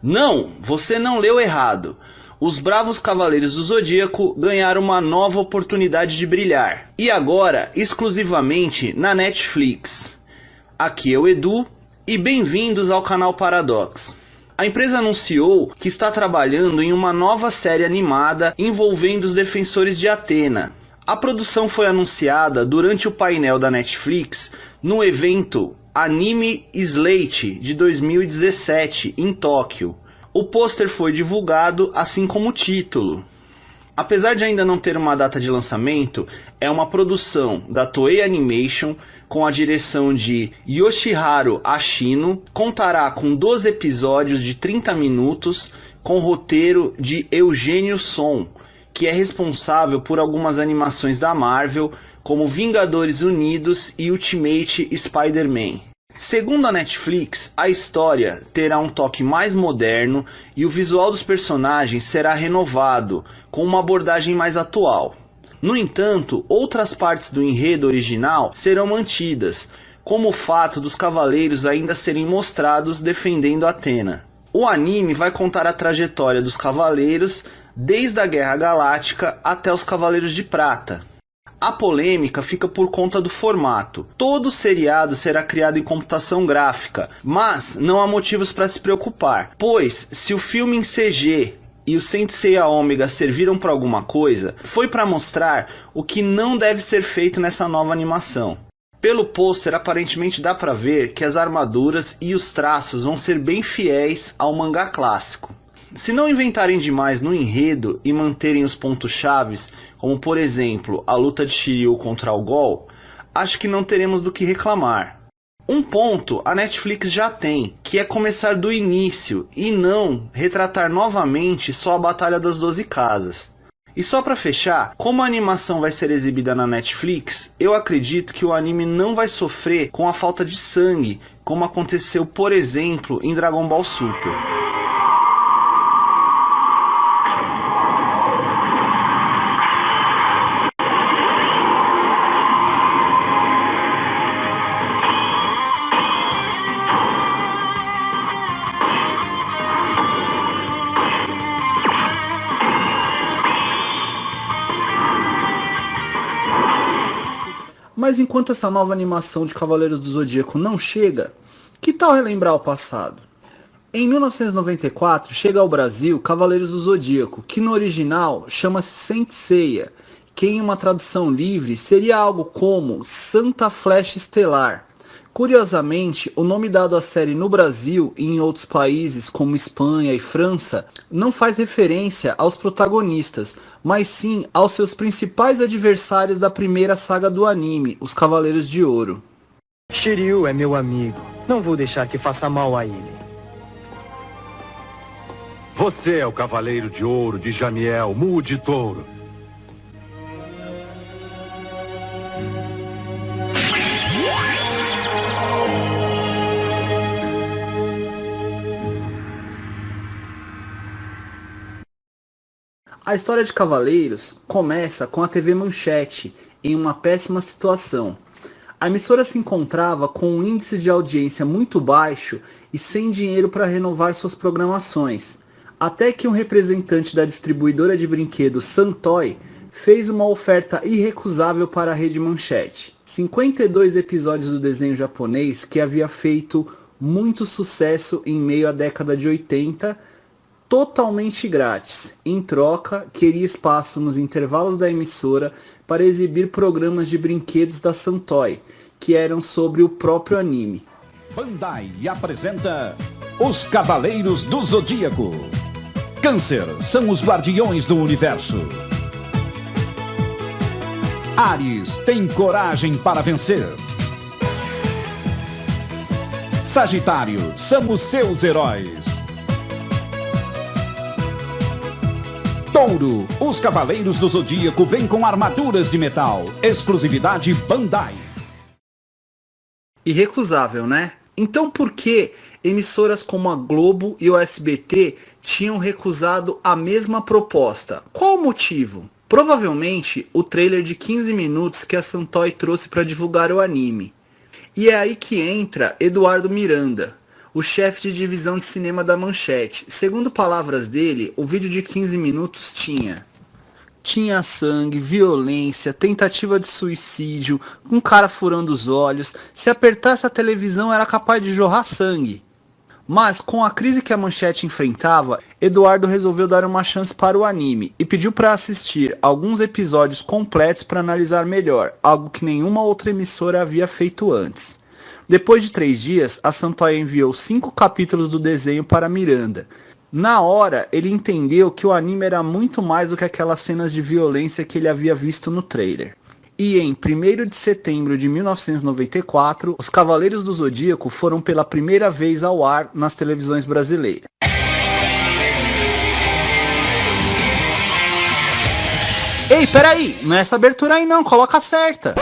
Não, você não leu errado. Os Bravos Cavaleiros do Zodíaco ganharam uma nova oportunidade de brilhar. E agora, exclusivamente na Netflix. Aqui é o Edu e bem-vindos ao canal Paradox. A empresa anunciou que está trabalhando em uma nova série animada envolvendo os defensores de Athena. A produção foi anunciada durante o painel da Netflix no evento Anime Slate de 2017 em Tóquio. O pôster foi divulgado, assim como o título. Apesar de ainda não ter uma data de lançamento, é uma produção da Toei Animation com a direção de Yoshiharu Ashino, contará com 12 episódios de 30 minutos, com roteiro de Eugênio Son, que é responsável por algumas animações da Marvel, como Vingadores Unidos e Ultimate Spider-Man. Segundo a Netflix, a história terá um toque mais moderno e o visual dos personagens será renovado, com uma abordagem mais atual. No entanto, outras partes do enredo original serão mantidas, como o fato dos cavaleiros ainda serem mostrados defendendo Athena. O anime vai contar a trajetória dos cavaleiros desde a Guerra Galáctica até os Cavaleiros de Prata. A polêmica fica por conta do formato. Todo o seriado será criado em computação gráfica, mas não há motivos para se preocupar, pois se o filme em CG e o Saint Seiya Ômega serviram para alguma coisa, foi para mostrar o que não deve ser feito nessa nova animação. Pelo pôster, aparentemente dá para ver que as armaduras e os traços vão ser bem fiéis ao mangá clássico. Se não inventarem demais no enredo e manterem os pontos chaves, como por exemplo a luta de Shiryu contra Algol, acho que não teremos do que reclamar. Um ponto a Netflix já tem, que é começar do início e não retratar novamente só a Batalha das 12 Casas. E só para fechar, como a animação vai ser exibida na Netflix, eu acredito que o anime não vai sofrer com a falta de sangue, como aconteceu por exemplo em Dragon Ball Super. Mas enquanto essa nova animação de Cavaleiros do Zodíaco não chega, que tal relembrar o passado? Em 1994 chega ao Brasil Cavaleiros do Zodíaco, que no original chama-se Saint Seiya, que em uma tradução livre seria algo como Santa Flecha Estelar. Curiosamente, o nome dado à série no Brasil e em outros países como Espanha e França não faz referência aos protagonistas, mas sim aos seus principais adversários da primeira saga do anime, os Cavaleiros de Ouro. Shiryu é meu amigo. Não vou deixar que faça mal a ele. Você é o Cavaleiro de Ouro de Jamiel, Mu de Touro. A história de Cavaleiros começa com a TV Manchete, em uma péssima situação. A emissora se encontrava com um índice de audiência muito baixo e sem dinheiro para renovar suas programações, até que um representante da distribuidora de brinquedos Santoy fez uma oferta irrecusável para a Rede Manchete. 52 episódios do desenho japonês que havia feito muito sucesso em meio à década de 80, totalmente grátis. Em troca, queria espaço nos intervalos da emissora para exibir programas de brinquedos da Santoy, que eram sobre o próprio anime. Bandai apresenta Os Cavaleiros do Zodíaco. Câncer são os guardiões do universo. Áries tem coragem para vencer. Sagitário são os seus heróis. Touro, os Cavaleiros do Zodíaco vêm com armaduras de metal. Exclusividade Bandai. Irrecusável, né? Então por que emissoras como a Globo e o SBT tinham recusado a mesma proposta? Qual o motivo? Provavelmente o trailer de 15 minutos que a Santoy trouxe para divulgar o anime. E é aí que entra Eduardo Miranda. o chefe de divisão de cinema da Manchete. Segundo palavras dele, o vídeo de 15 minutos tinha sangue, violência, tentativa de suicídio, um cara furando os olhos. Se apertasse a televisão era capaz de jorrar sangue. Mas com a crise que a Manchete enfrentava, Eduardo resolveu dar uma chance para o anime e pediu para assistir alguns episódios completos para analisar melhor, algo que nenhuma outra emissora havia feito antes. Depois de 3 dias, a Santoy enviou 5 capítulos do desenho para Miranda. Na hora, ele entendeu que o anime era muito mais do que aquelas cenas de violência que ele havia visto no trailer. E em 1º de setembro de 1994, Os Cavaleiros do Zodíaco foram pela primeira vez ao ar nas televisões brasileiras. Ei, peraí, não é essa abertura aí não, coloca certa.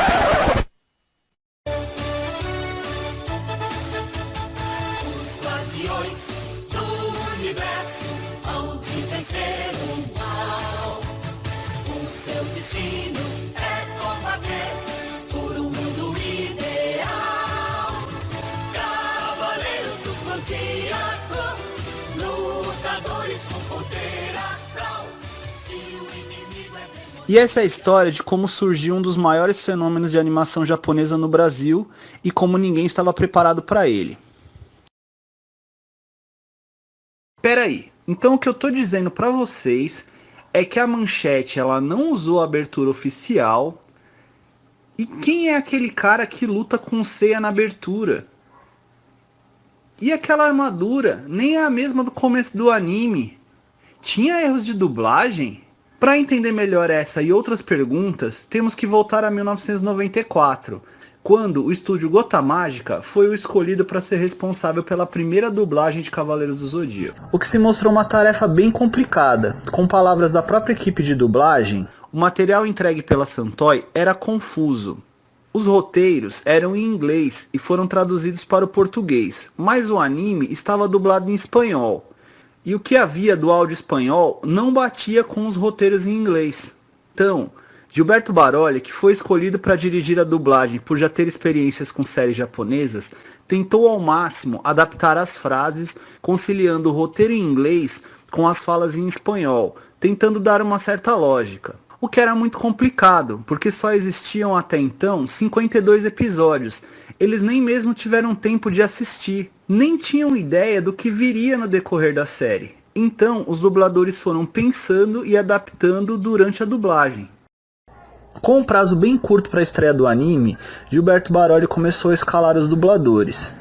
E essa é a história de como surgiu um dos maiores fenômenos de animação japonesa no Brasil e como ninguém estava preparado para ele. Peraí, então o que eu tô dizendo para vocês é que a Manchete ela não usou a abertura oficial. E quem é aquele cara que luta com Seiya na abertura? E aquela armadura nem é a mesma do começo do anime. Tinha erros de dublagem? Para entender melhor essa e outras perguntas, temos que voltar a 1994, quando o estúdio Gota Mágica foi o escolhido para ser responsável pela primeira dublagem de Cavaleiros do Zodíaco. O que se mostrou uma tarefa bem complicada. Com palavras da própria equipe de dublagem, o material entregue pela Santoy era confuso. Os roteiros eram em inglês e foram traduzidos para o português, mas o anime estava dublado em espanhol. E o que havia do áudio espanhol não batia com os roteiros em inglês. Então, Gilberto Baroli, que foi escolhido para dirigir a dublagem por já ter experiências com séries japonesas, tentou ao máximo adaptar as frases, conciliando o roteiro em inglês com as falas em espanhol, tentando dar uma certa lógica. O que era muito complicado, porque só existiam até então 52 episódios. Eles nem mesmo tiveram tempo de assistir, nem tinham ideia do que viria no decorrer da série. Então, os dubladores foram pensando e adaptando durante a dublagem. Com um prazo bem curto para a estreia do anime, Gilberto Baroli começou a escalar os dubladores.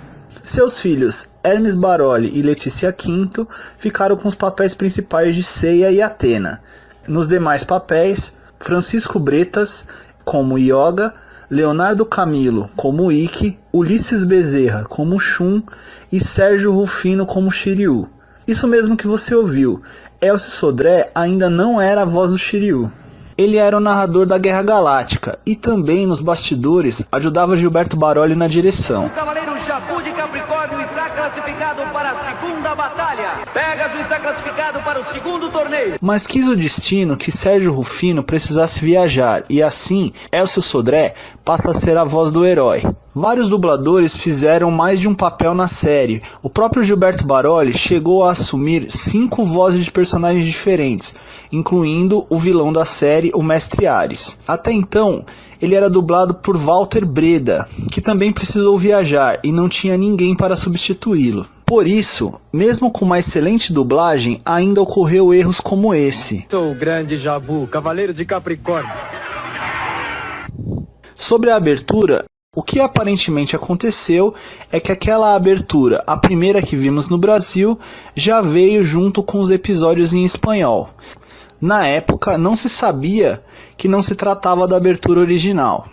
Seus filhos, Hermes Baroli e Letícia Quinto, ficaram com os papéis principais de Seiya e Athena. Nos demais papéis, Francisco Bretas, como Yoga, Leonardo Camilo, como Ikki, Ulisses Bezerra, como Shun e Sérgio Rufino, como Shiryu. Isso mesmo que você ouviu, Elcio Sodré ainda não era a voz do Shiryu. Ele era o narrador da Guerra Galáctica e também nos bastidores ajudava Gilberto Baroli na direção. O Cavaleiro Jabu de Capricórnio está classificado para a segunda batalha. Pegasus está classificado para o segundo torneio. Mas quis o destino que Sérgio Rufino precisasse viajar e assim Elcio Sodré passa a ser a voz do herói. Vários dubladores fizeram mais de um papel na série. O próprio Gilberto Baroli chegou a assumir 5 vozes de personagens diferentes, incluindo o vilão da série, o Mestre Ares. Até então, ele era dublado por Walter Breda, que também precisou viajar e não tinha ninguém para substituí-lo. Por isso, mesmo com uma excelente dublagem, ainda ocorreu erros como esse. Sou o grande Jabu, Cavaleiro de Capricórnio. Sobre a abertura, o que aparentemente aconteceu é que aquela abertura, a primeira que vimos no Brasil, já veio junto com os episódios em espanhol. Na época, não se sabia que não se tratava da abertura original.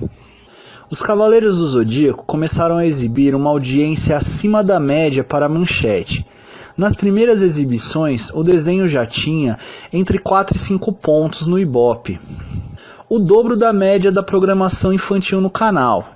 Os Cavaleiros do Zodíaco começaram a exibir uma audiência acima da média para a Manchete. Nas primeiras exibições, o desenho já tinha entre 4 e 5 pontos no Ibope, o dobro da média da programação infantil no canal.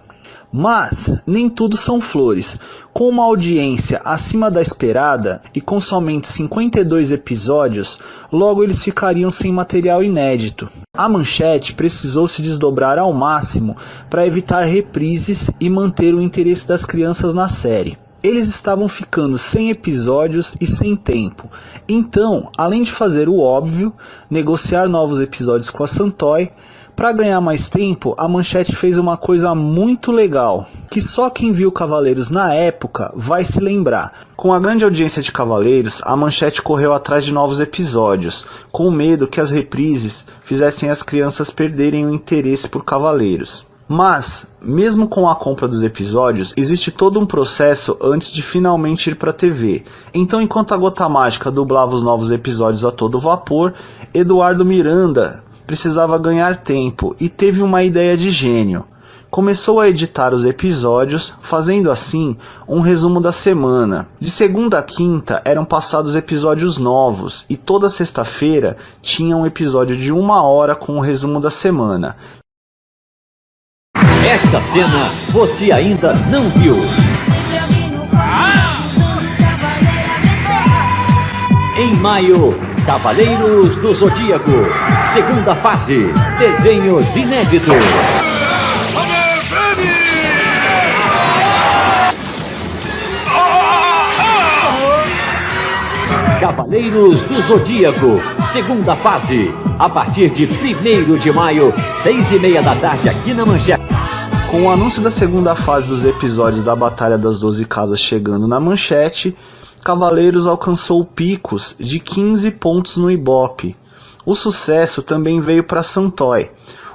Mas nem tudo são flores. Com uma audiência acima da esperada e com somente 52 episódios, logo eles ficariam sem material inédito. A Manchete precisou se desdobrar ao máximo para evitar reprises e manter o interesse das crianças na série. eles estavam ficando sem episódios e sem tempo. Então, além de fazer o óbvio, negociar novos episódios com a Santoy, para ganhar mais tempo, a Manchete fez uma coisa muito legal, que só quem viu Cavaleiros na época vai se lembrar. Com a grande audiência de Cavaleiros, a Manchete correu atrás de novos episódios, com medo que as reprises fizessem as crianças perderem o interesse por Cavaleiros. Mas, mesmo com a compra dos episódios, existe todo um processo antes de finalmente ir para a TV. Então, enquanto a Gota Mágica dublava os novos episódios a todo vapor, Eduardo Miranda precisava ganhar tempo e teve uma ideia de gênio. Começou a editar os episódios, fazendo assim um resumo da semana. De segunda a quinta eram passados episódios novos e toda sexta-feira tinha um episódio de 1 hora com o resumo da semana. Esta cena você ainda não viu. Em maio, Cavaleiros do Zodíaco, segunda fase, desenhos inéditos. Cavaleiros do Zodíaco, segunda fase, a partir de 1º de maio, 6h30 da tarde aqui na Manchete. Com o anúncio da segunda fase dos episódios da Batalha das 12 Casas chegando na Manchete, Cavaleiros alcançou picos de 15 pontos no Ibope. O sucesso também veio para Santoy.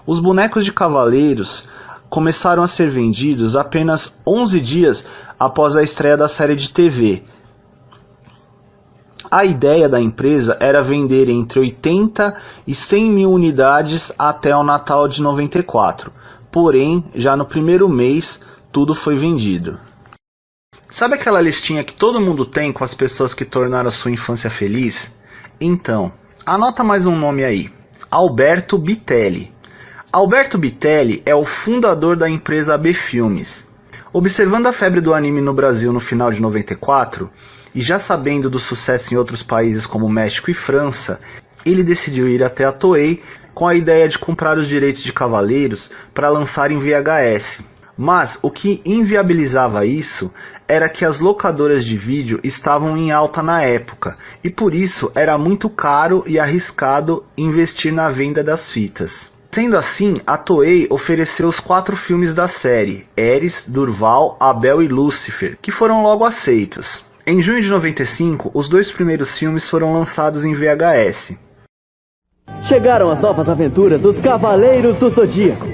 Os bonecos de Cavaleiros começaram a ser vendidos apenas 11 dias após a estreia da série de TV. A ideia da empresa era vender entre 80 e 100 mil unidades até o Natal de 94. Porém, já no primeiro mês, tudo foi vendido. Sabe aquela listinha que todo mundo tem com as pessoas que tornaram a sua infância feliz? Então, anota mais um nome aí. Alberto Bitelli. Alberto Bitelli é o fundador da empresa AB Filmes. Observando a febre do anime no Brasil no final de 94, e já sabendo do sucesso em outros países como México e França, ele decidiu ir até a Toei com a ideia de comprar os direitos de Cavaleiros para lançar em VHS. Mas o que inviabilizava isso era que as locadoras de vídeo estavam em alta na época, e por isso era muito caro e arriscado investir na venda das fitas. Sendo assim, a Toei ofereceu os 4 filmes da série, Ares, Durval, Abel e Lúcifer, que foram logo aceitos. Em junho de 95, os 2 primeiros filmes foram lançados em VHS. Chegaram as novas aventuras dos Cavaleiros do Zodíaco.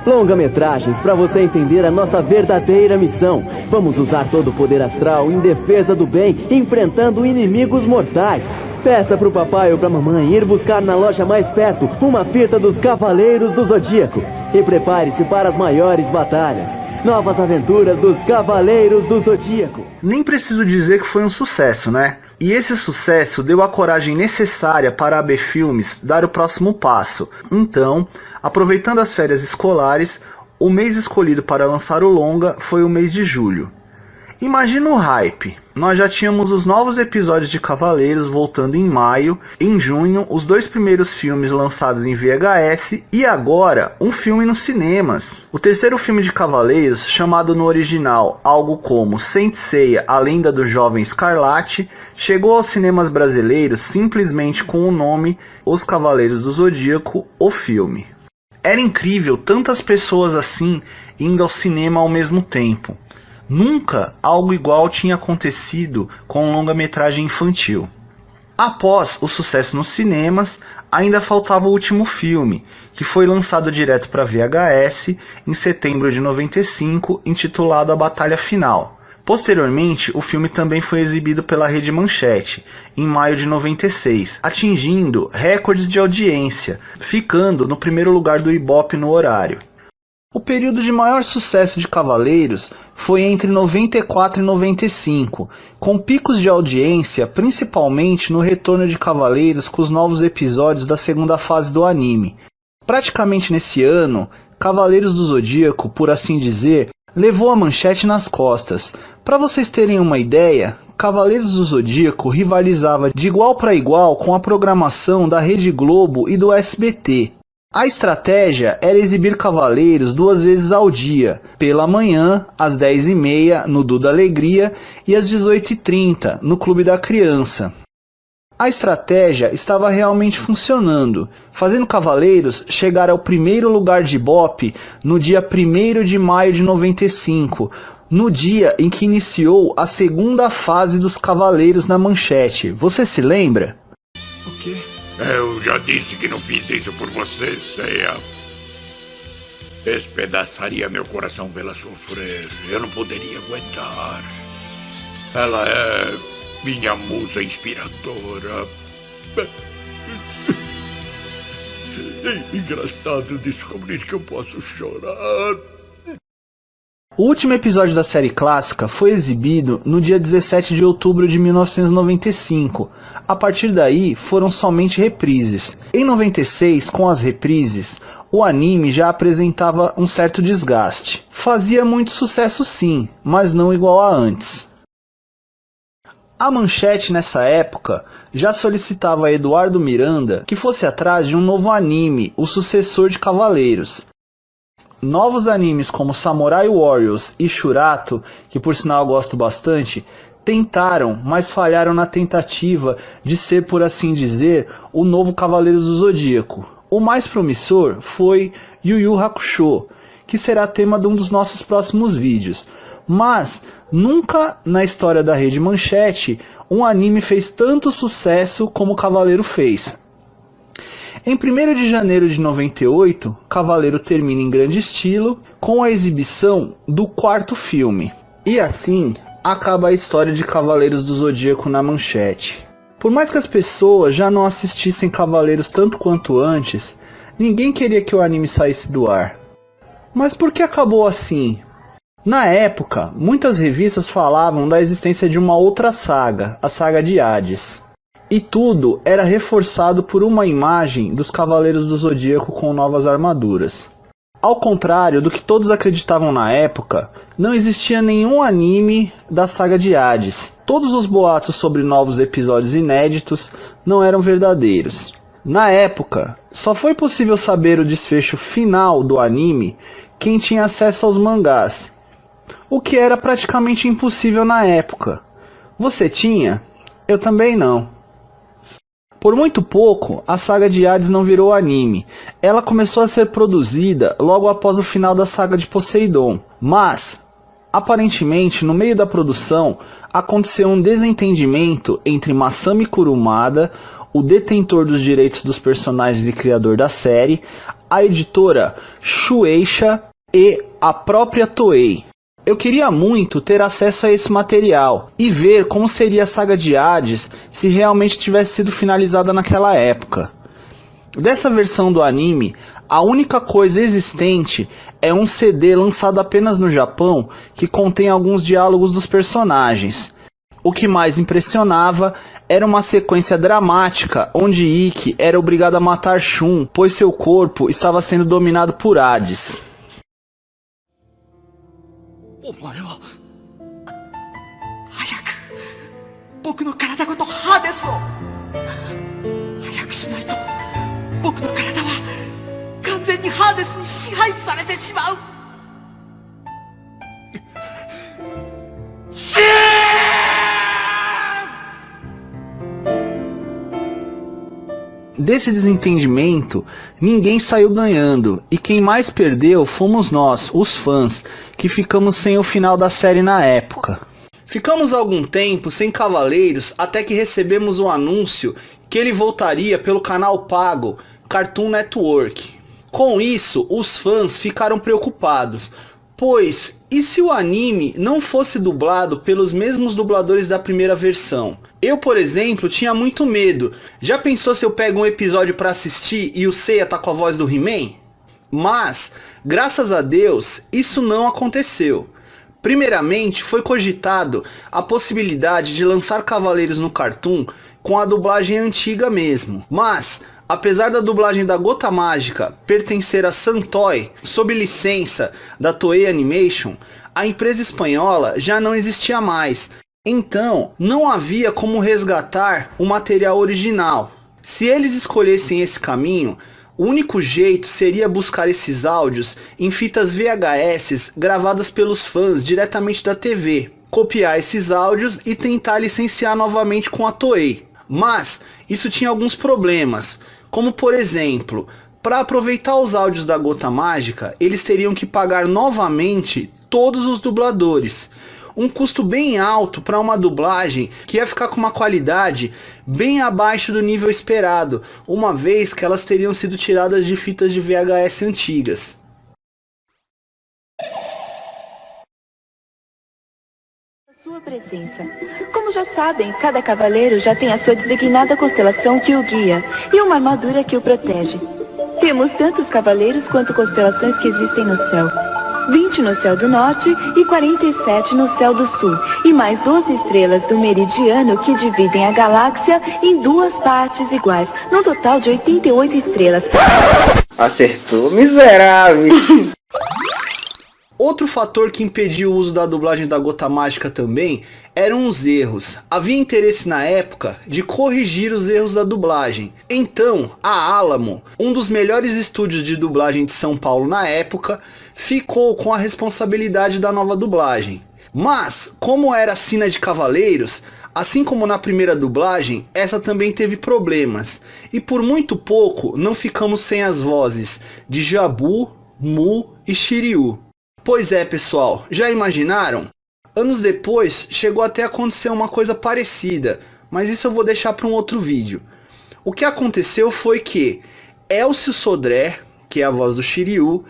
Longa-metragens para você entender a nossa verdadeira missão. Vamos usar todo o poder astral em defesa do bem, enfrentando inimigos mortais. Peça pro papai ou pra mamãe ir buscar na loja mais perto uma fita dos Cavaleiros do Zodíaco. E prepare-se para as maiores batalhas. Novas aventuras dos Cavaleiros do Zodíaco. Nem preciso dizer que foi um sucesso, né? E esse sucesso deu a coragem necessária para a AB Filmes dar o próximo passo. Então, aproveitando as férias escolares, o mês escolhido para lançar o longa foi o mês de julho. Imagina o hype. Nós já tínhamos os novos episódios de Cavaleiros voltando em maio, em junho os 2 primeiros filmes lançados em VHS e agora um filme nos cinemas. O terceiro filme de Cavaleiros, chamado no original algo como Saint Seiya, a lenda do jovem Escarlate, chegou aos cinemas brasileiros simplesmente com o nome Os Cavaleiros do Zodíaco, o filme. Era incrível tantas pessoas assim indo ao cinema ao mesmo tempo. Nunca algo igual tinha acontecido com um longa-metragem infantil. Após o sucesso nos cinemas, ainda faltava o último filme, que foi lançado direto para VHS em setembro de 95, intitulado A Batalha Final. Posteriormente, o filme também foi exibido pela Rede Manchete, em maio de 96, atingindo recordes de audiência, ficando no primeiro lugar do Ibope no horário. O período de maior sucesso de Cavaleiros foi entre 94 e 95, com picos de audiência principalmente no retorno de Cavaleiros com os novos episódios da segunda fase do anime. Praticamente nesse ano, Cavaleiros do Zodíaco, por assim dizer, levou a Manchete nas costas. Para vocês terem uma ideia, Cavaleiros do Zodíaco rivalizava de igual para igual com a programação da Rede Globo e do SBT. A estratégia era exibir Cavaleiros 2 vezes ao dia, pela manhã, às 10h30, no Duda Alegria, e às 18h30, no Clube da Criança. A estratégia estava realmente funcionando, fazendo Cavaleiros chegar ao primeiro lugar de Ibope no dia 1º de maio de 95, no dia em que iniciou a segunda fase dos Cavaleiros na Manchete. Você se lembra? O quê? Eu já disse que não fiz isso por você, Seiya. Despedaçaria meu coração vê-la sofrer. Eu não poderia aguentar. Ela é minha musa inspiradora. É engraçado descobrir que eu posso chorar. O último episódio da série clássica foi exibido no dia 17 de outubro de 1995. A partir daí, foram somente reprises. Em 96, com as reprises, o anime já apresentava um certo desgaste. Fazia muito sucesso sim, mas não igual a antes. A Manchete nessa época já solicitava a Eduardo Miranda que fosse atrás de um novo anime, o sucessor de Cavaleiros. Novos animes como Samurai Warriors e Shurato, que por sinal eu gosto bastante, tentaram, mas falharam na tentativa de ser, por assim dizer, o novo Cavaleiros do Zodíaco. O mais promissor foi Yu Yu Hakusho, que será tema de um dos nossos próximos vídeos. Mas nunca na história da Rede Manchete um anime fez tanto sucesso como o Cavaleiro fez. Em 1º de janeiro de 98, Cavaleiro termina em grande estilo com a exibição do 4º filme. E assim acaba a história de Cavaleiros do Zodíaco na Manchete. Por mais que as pessoas já não assistissem Cavaleiros tanto quanto antes, ninguém queria que o anime saísse do ar. Mas por que acabou assim? Na época, muitas revistas falavam da existência de uma outra saga, a saga de Hades. E tudo era reforçado por uma imagem dos Cavaleiros do Zodíaco com novas armaduras. Ao contrário do que todos acreditavam na época, não existia nenhum anime da saga de Hades. Todos os boatos sobre novos episódios inéditos não eram verdadeiros. Na época, só foi possível saber o desfecho final do anime quem tinha acesso aos mangás, o que era praticamente impossível na época. Você tinha? Eu também não. Por muito pouco, a saga de Hades não virou anime. Ela começou a ser produzida logo após o final da saga de Poseidon. Mas, aparentemente, no meio da produção, aconteceu um desentendimento entre Masami Kurumada, o detentor dos direitos dos personagens e criador da série, a editora Shueisha e a própria Toei. Eu queria muito ter acesso a esse material e ver como seria a saga de Hades se realmente tivesse sido finalizada naquela época. Dessa versão do anime, a única coisa existente é um CD lançado apenas no Japão que contém alguns diálogos dos personagens. O que mais impressionava era uma sequência dramática onde Ikki era obrigado a matar Shun, pois seu corpo estava sendo dominado por Hades. お前は早く僕の体ごとハーデスを早くしないと僕の体は完全にハーデスに支配されてしまう。シーン Desse desentendimento, ninguém saiu ganhando, e quem mais perdeu fomos nós, os fãs, que ficamos sem o final da série na época. Ficamos algum tempo sem Cavaleiros até que recebemos o anúncio que ele voltaria pelo canal pago Cartoon Network. Com isso, os fãs ficaram preocupados, pois e se o anime não fosse dublado pelos mesmos dubladores da primeira versão? Eu, por exemplo, tinha muito medo. Já pensou se eu pego um episódio para assistir e o Seiya tá com a voz do He-Man? Mas, graças a Deus, isso não aconteceu. Primeiramente, foi cogitado a possibilidade de lançar Cavaleiros no Cartoon com a dublagem antiga mesmo. Mas, apesar da dublagem da Gota Mágica pertencer a Santoy, sob licença da Toei Animation, a empresa espanhola já não existia mais. Então, não havia como resgatar o material original. Se eles escolhessem esse caminho, O único jeito seria buscar esses áudios em fitas VHS gravadas pelos fãs diretamente da TV, copiar esses áudios e tentar licenciar novamente com a Toei. Mas isso tinha alguns problemas, como por exemplo, para aproveitar os áudios da Gota Mágica, eles teriam que pagar novamente todos os dubladores. Um custo bem alto para uma dublagem que ia ficar com uma qualidade bem abaixo do nível esperado, uma vez que elas teriam sido tiradas de fitas de VHS antigas. Sua presença. Como já sabem, cada cavaleiro já tem a sua designada constelação que o guia e uma armadura que o protege. Temos tantos cavaleiros quanto constelações que existem no céu. 20 no céu do norte e 47 no céu do sul, e mais 12 estrelas do meridiano que dividem a galáxia em duas partes iguais, num total de 88 estrelas. Acertou, miserável! Outro fator que impediu o uso da dublagem da Gota Mágica também eram os erros. Havia interesse na época de corrigir os erros da dublagem. Então, a Alamo, um dos melhores estúdios de dublagem de São Paulo na época, ficou com a responsabilidade da nova dublagem. Mas, como era sina de Cavaleiros, assim como na primeira dublagem, essa também teve problemas. E por muito pouco não ficamos sem as vozes de Jabu, Mu e Shiryu. Pois é, pessoal, já imaginaram? Anos depois, chegou até a acontecer uma coisa parecida, mas isso eu vou deixar para um outro vídeo. O que aconteceu foi que Elcio Sodré, que é a voz do Shiryu,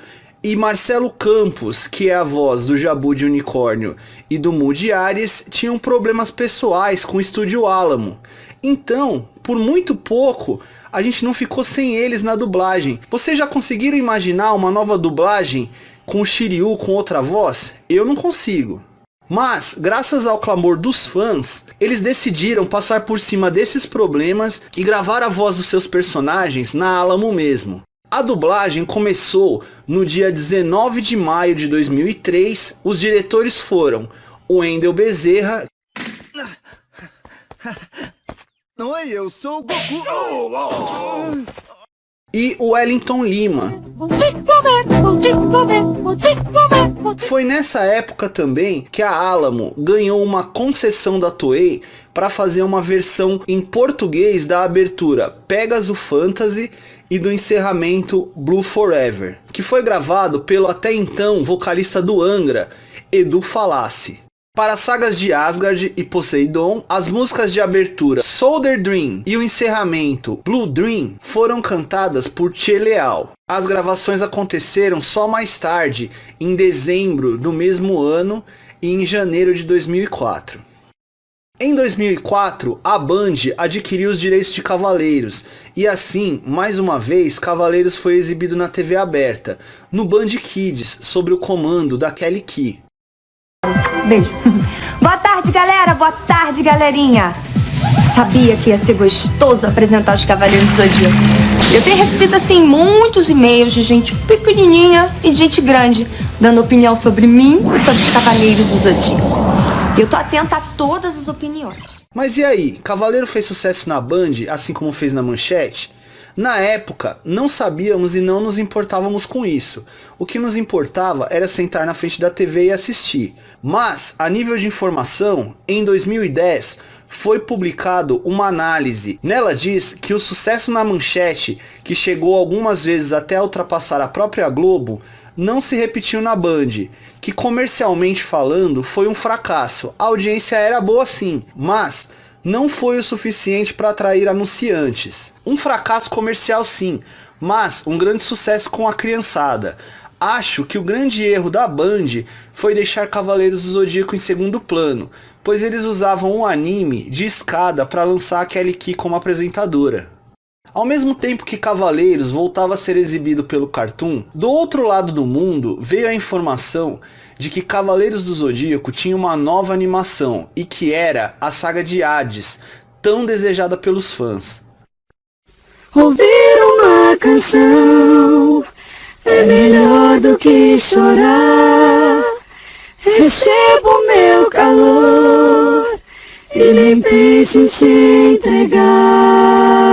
e Marcelo Campos, que é a voz do Jabu de Unicórnio e do Mu de Ares, tinham problemas pessoais com o estúdio Alamo. Então, por muito pouco, a gente não ficou sem eles na dublagem. Vocês já conseguiram imaginar uma nova dublagem com o Shiryu com outra voz? Eu não consigo. Mas, graças ao clamor dos fãs, eles decidiram passar por cima desses problemas e gravar a voz dos seus personagens na Alamo mesmo. A dublagem começou no dia 19 de maio de 2003. Os diretores foram o Wendel Bezerra. Oi, eu sou o Goku. E o Wellington Lima. Foi nessa época também que a Alamo ganhou uma concessão da Toei para fazer uma versão em português da abertura Pegasus Fantasy e do encerramento Blue Forever, que foi gravado pelo até então vocalista do Angra, Edu Falassi. Para as sagas de Asgard e Poseidon, as músicas de abertura Soldier Dream e o encerramento Blue Dream foram cantadas por Tchê Leal. As gravações aconteceram só mais tarde, em dezembro do mesmo ano e em janeiro de 2004. Em 2004, a Band adquiriu os direitos de Cavaleiros, e assim, mais uma vez, Cavaleiros foi exibido na TV aberta, no Band Kids, sob o comando da Kelly Key. Beijo. Boa tarde, galera. Boa tarde, galerinha. Sabia que ia ser gostoso apresentar os Cavaleiros do Zodíaco. Eu tenho recebido, assim, muitos e-mails de gente pequenininha e de gente grande, dando opinião sobre mim e sobre os Cavaleiros do Zodíaco. Eu tô atenta a todas as opiniões. Mas e aí, Cavaleiro fez sucesso na Band, assim como fez na Manchete? Na época, não sabíamos e não nos importávamos com isso. O que nos importava era sentar na frente da TV e assistir. Mas, a nível de informação, em 2010, foi publicado uma análise. Nela diz que o sucesso na Manchete, que chegou algumas vezes até a ultrapassar a própria Globo, não se repetiu na Band, que comercialmente falando foi um fracasso. A audiência era boa sim, mas não foi o suficiente para atrair anunciantes. Um fracasso comercial sim, mas um grande sucesso com a criançada. Acho que o grande erro da Band foi deixar Cavaleiros do Zodíaco em segundo plano, pois eles usavam um anime de escada para lançar a Kelly Key como apresentadora. Ao mesmo tempo que Cavaleiros voltava a ser exibido pelo Cartoon, do outro lado do mundo veio a informação de que Cavaleiros do Zodíaco tinha uma nova animação e que era a saga de Hades, tão desejada pelos fãs. Ouvir uma canção é melhor do que chorar. Recebo meu calor e nem penso em se entregar.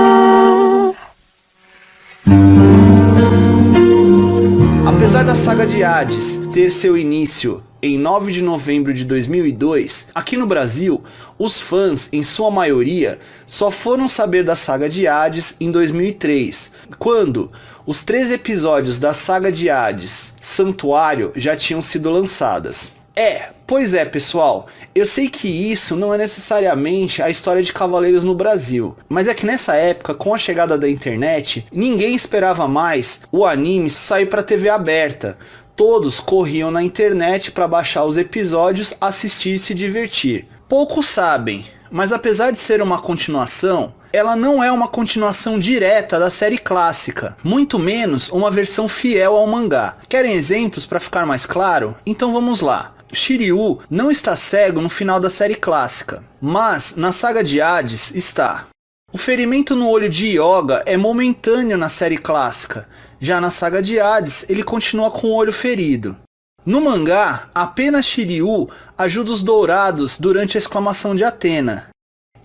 da saga de Hades ter seu início em 9 de novembro de 2002, aqui no Brasil, os fãs, em sua maioria, só foram saber da saga de Hades em 2003, quando os 3 episódios da saga de Hades, Santuário, já tinham sido lançadas. Pois é, pessoal, eu sei que isso não é necessariamente a história de Cavaleiros no Brasil, mas é que nessa época, com a chegada da internet, ninguém esperava mais o anime sair para TV aberta. Todos corriam na internet para baixar os episódios, assistir e se divertir. Poucos sabem, mas apesar de ser uma continuação, ela não é uma continuação direta da série clássica, muito menos uma versão fiel ao mangá. Querem exemplos para ficar mais claro? Então vamos lá. Shiryu não está cego no final da série clássica, mas na saga de Hades está. O ferimento no olho de Yoga é momentâneo na série clássica, já na saga de Hades ele continua com o olho ferido. No mangá, apenas Shiryu ajuda os Dourados durante a exclamação de Atena.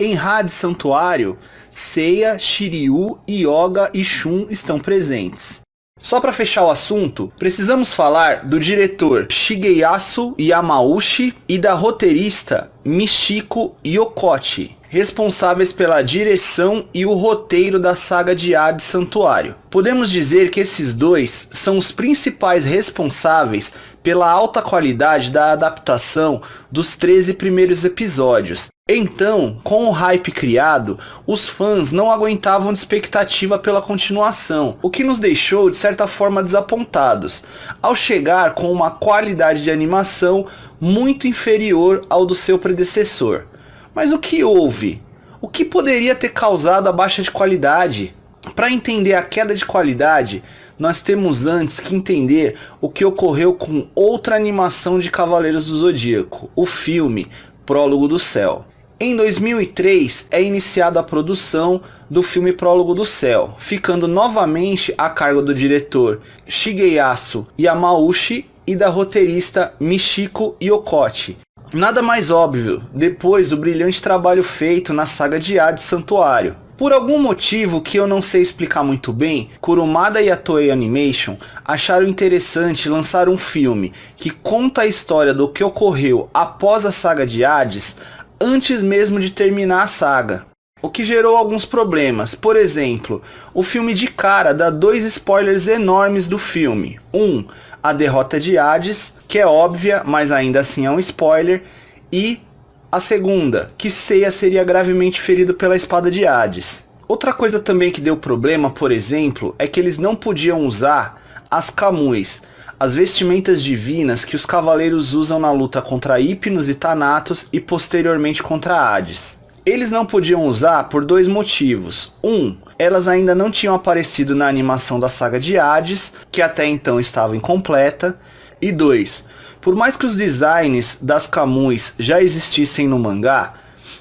Em Hades Santuário, Seiya, Shiryu, Yoga e Shun estão presentes. Só para fechar o assunto, precisamos falar do diretor Shigeyasu Yamauchi e da roteirista Michiko Yokochi, responsáveis pela direção e o roteiro da saga de Hades Santuário. Podemos dizer que esses dois são os principais responsáveis pela alta qualidade da adaptação dos 13 primeiros episódios. Então, com o hype criado, os fãs não aguentavam de expectativa pela continuação, o que nos deixou de certa forma desapontados, ao chegar com uma qualidade de animação muito inferior ao do seu predecessor. Mas o que houve? O que poderia ter causado a baixa de qualidade? Para entender a queda de qualidade, nós temos antes que entender o que ocorreu com outra animação de Cavaleiros do Zodíaco, o filme Prólogo do Céu. Em 2003 é iniciada a produção do filme Prólogo do Céu, ficando novamente a cargo do diretor Shigeyasu Yamauchi e da roteirista Michiko Yokochi. Nada mais óbvio, depois do brilhante trabalho feito na saga de Hades Santuário. Por algum motivo que eu não sei explicar muito bem, Kurumada e a Toei Animation acharam interessante lançar um filme que conta a história do que ocorreu após a saga de Hades, antes mesmo de terminar a saga, o que gerou alguns problemas. Por exemplo, o filme de cara dá 2 spoilers enormes do filme. A derrota de Hades, que é óbvia, mas ainda assim é um spoiler, e a segunda, que Seiya seria gravemente ferido pela espada de Hades. Outra coisa também que deu problema, por exemplo, é que eles não podiam usar as Kamuis, as vestimentas divinas que os cavaleiros usam na luta contra Hypnos e Thanatos e posteriormente contra Hades. Eles não podiam usar por 2 motivos. Elas ainda não tinham aparecido na animação da saga de Hades, que até então estava incompleta. E 2, por mais que os designs das Kamuis já existissem no mangá,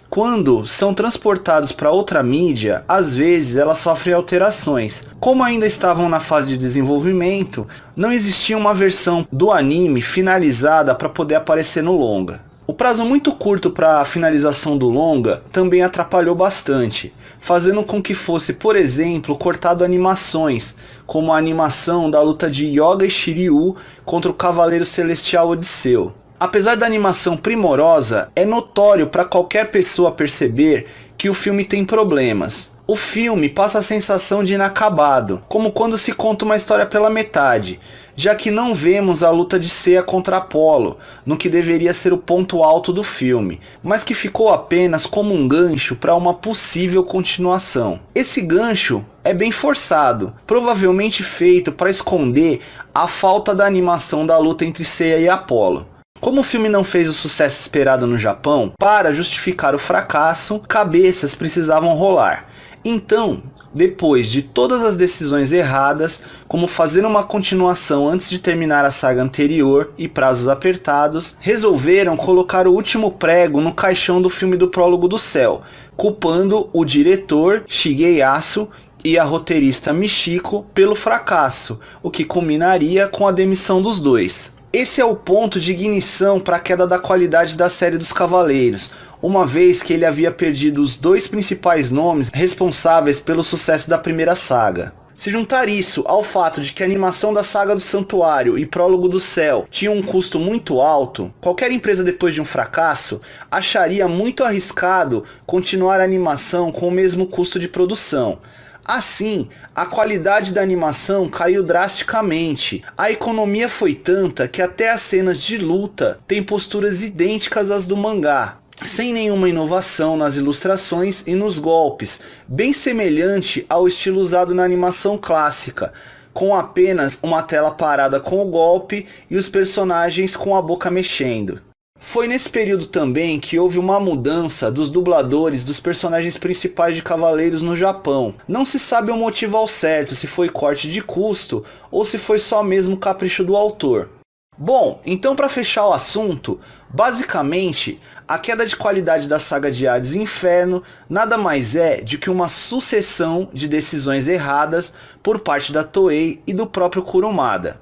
quando são transportados para outra mídia, às vezes elas sofrem alterações. Como ainda estavam na fase de desenvolvimento, não existia uma versão do anime finalizada para poder aparecer no longa. O prazo muito curto para a finalização do longa também atrapalhou bastante, fazendo com que fosse, por exemplo, cortado animações, como a animação da luta de Yoga e Shiryu contra o Cavaleiro Celestial Odisseu. Apesar da animação primorosa, é notório para qualquer pessoa perceber que o filme tem problemas. O filme passa a sensação de inacabado, como quando se conta uma história pela metade, já que não vemos a luta de Seiya contra Apolo, no que deveria ser o ponto alto do filme, mas que ficou apenas como um gancho para uma possível continuação. Esse gancho é bem forçado, provavelmente feito para esconder a falta da animação da luta entre Seiya e Apolo. Como o filme não fez o sucesso esperado no Japão, para justificar o fracasso, cabeças precisavam rolar. Então, depois de todas as decisões erradas, como fazer uma continuação antes de terminar a saga anterior e prazos apertados, resolveram colocar o último prego no caixão do filme do Prólogo do Céu, culpando o diretor Shigeyasu e a roteirista Michiko pelo fracasso, o que culminaria com a demissão dos dois. Esse é o ponto de ignição para a queda da qualidade da série dos Cavaleiros, uma vez que ele havia perdido os 2 principais nomes responsáveis pelo sucesso da primeira saga. Se juntar isso ao fato de que a animação da Saga do Santuário e Prólogo do Céu tinham um custo muito alto, qualquer empresa depois de um fracasso acharia muito arriscado continuar a animação com o mesmo custo de produção. Assim, a qualidade da animação caiu drasticamente. A economia foi tanta que até as cenas de luta têm posturas idênticas às do mangá, sem nenhuma inovação nas ilustrações e nos golpes, bem semelhante ao estilo usado na animação clássica, com apenas uma tela parada com o golpe e os personagens com a boca mexendo. Foi nesse período também que houve uma mudança dos dubladores dos personagens principais de Cavaleiros no Japão. Não se sabe o motivo ao certo, se foi corte de custo ou se foi só mesmo capricho do autor. Bom, então para fechar o assunto, basicamente, a queda de qualidade da saga de Hades e Inferno nada mais é do que uma sucessão de decisões erradas por parte da Toei e do próprio Kurumada.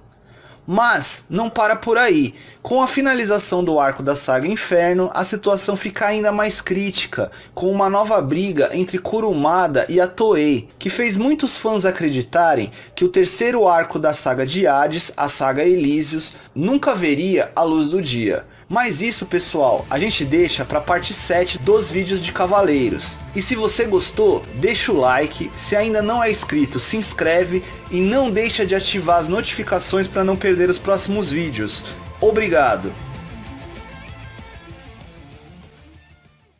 Mas não para por aí. Com a finalização do arco da saga Inferno, a situação fica ainda mais crítica, com uma nova briga entre Kurumada e a Toei, que fez muitos fãs acreditarem que o terceiro arco da saga de Hades, a saga Elísios, nunca veria a luz do dia. Mas isso, pessoal, a gente deixa para a parte 7 dos vídeos de Cavaleiros. E se você gostou, deixa o like, se ainda não é inscrito, se inscreve e não deixa de ativar as notificações para não perder os próximos vídeos. Obrigado!